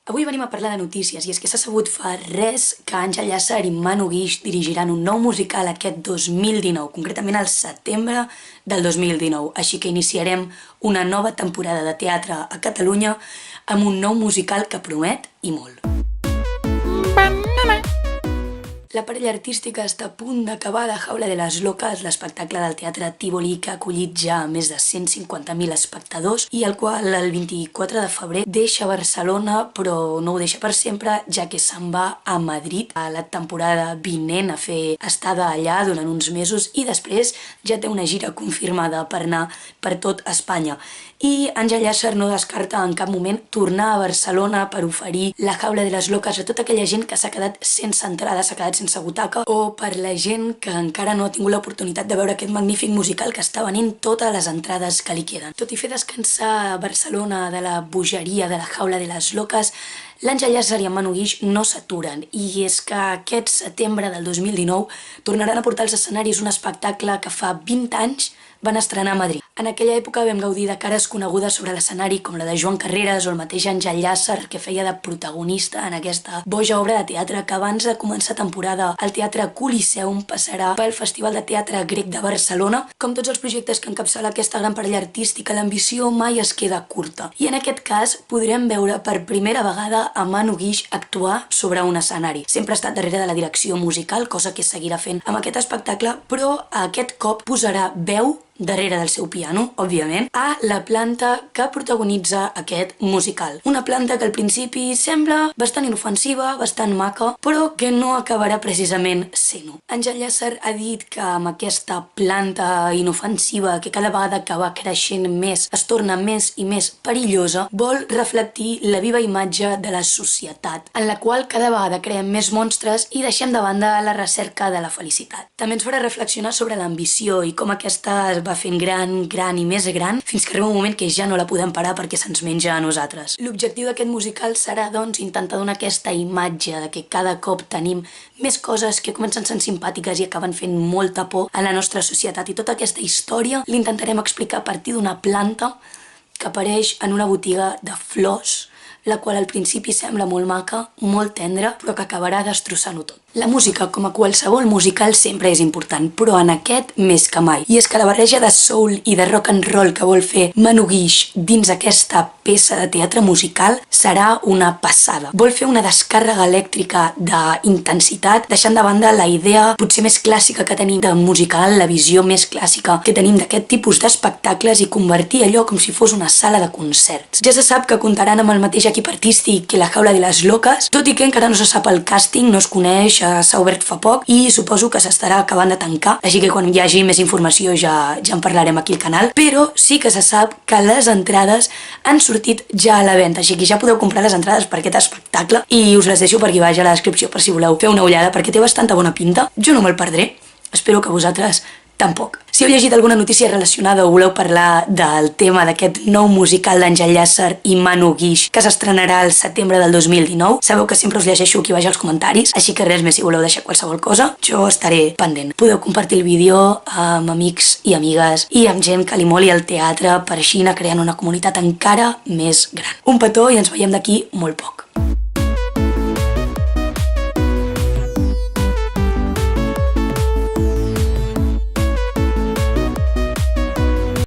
Avui venim a parlar de notícies i és que s'ha sabut fa res que Àngel Llàcer i Manu Guix dirigiran un nou musical aquest 2019, concretament al setembre del 2019. Així que iniciarem una nova temporada de teatre a Catalunya amb un nou musical que promet i molt. La parella artística està a punt d'acabar La jaula de les locas, l'espectacle del Teatre Tívoli que ha acollit ja més de 150.000 espectadors i el qual el 24 de febrer deixa Barcelona, però no ho deixa per sempre, ja que se'n va a Madrid a la temporada vinent a fer estada allà durant uns mesos i després ja té una gira confirmada per anar per tot Espanya. I Àngel Llàcer no descarta en cap moment tornar a Barcelona per oferir La jaula de les locas a tota aquella gent que s'ha quedat sense entrada, s'ha quedat sense butaca, o per la gent que encara no ha tingut l'oportunitat de veure aquest magnífic musical que està venint totes les entrades que li queden. Tot i fer descansar Barcelona de la bogeria de La jaula de les locas, l'Àngel Llàcer i en Manu Guix no s'aturen, i és que aquest setembre del 2019 tornaran a portar als escenaris un espectacle que fa 20 anys van estrenar a Madrid. En aquella època vam gaudir de cares conegudes sobre l'escenari com la de Joan Carreras o el mateix Àngel Llàcer, que feia de protagonista en aquesta boja obra de teatre que abans de començar temporada al Teatre Coliseum passarà pel Festival de Teatre Grec de Barcelona. Com tots els projectes que encapçala aquesta gran parella artística, l'ambició mai es queda curta. I en aquest cas podrem veure per primera vegada a Manu Guix actuar sobre un escenari. Sempre ha estat darrere de la direcció musical, cosa que seguirà fent amb aquest espectacle, però aquest cop posarà veu darrere del seu piano, òbviament, a la planta que protagonitza aquest musical. Una planta que al principi sembla bastant inofensiva, bastant maca, però que no acabarà precisament sent-ho. Àngel Llàcer ha dit que amb aquesta planta inofensiva, que cada vegada que va creixent més es torna més i més perillosa, vol reflectir la viva imatge de la societat, en la qual cada vegada creem més monstres i deixem de banda la recerca de la felicitat. També ens farà reflexionar sobre l'ambició i com aquesta es va fent gran i més gran fins que arriba un moment que ja no la podem parar perquè se'ns menja a nosaltres. L'objectiu d'aquest musical serà, doncs, intentar donar aquesta imatge de que cada cop tenim més coses que comencen sent simpàtiques i acaben fent molta por a la nostra societat, i tota aquesta història l'intentarem explicar a partir d'una planta que apareix en una botiga de flors, la qual al principi sembla molt maca, molt tendra, però que acabarà destrossant-ho tot. La música, com a qualsevol musical, sempre és important, però en aquest més que mai. I és que la barreja de soul i de rock and roll que vol fer Manu Guix dins aquesta peça de teatre musical serà una passada. Vol fer una descàrrega elèctrica d'intensitat, deixant de banda la idea potser més clàssica que tenim de musical, la visió més clàssica que tenim d'aquest tipus d'espectacles, i convertir allò com si fos una sala de concerts. Ja se sap que comptaran amb el mateix equip artístic que La jaula de les locas, tot i que encara no se sap el càsting, no es coneix, s'ha obert fa poc i suposo que s'estarà acabant de tancar, així que quan hi hagi més informació ja en parlarem aquí al canal, però sí que se sap que les entrades han sortit ja a la venda, així que ja podeu comprar les entrades per aquest espectacle i us les deixo per aquí baix a la descripció per si voleu fer una ullada, perquè té bastanta bona pinta. Jo no me'l perdré, espero que vosaltres tampoc. Si heu llegit alguna notícia relacionada o voleu parlar del tema d'aquest nou musical d'Àngel Llàcer i Manu Guix que s'estrenarà al setembre del 2019, sabeu que sempre us llegeixo aquí baix als comentaris, així que res més, si voleu deixar qualsevol cosa, jo estaré pendent. Podeu compartir el vídeo amb amics i amigues i amb gent que li moli el teatre per així anar creant una comunitat encara més gran. Un petó i ens veiem d'aquí molt poc.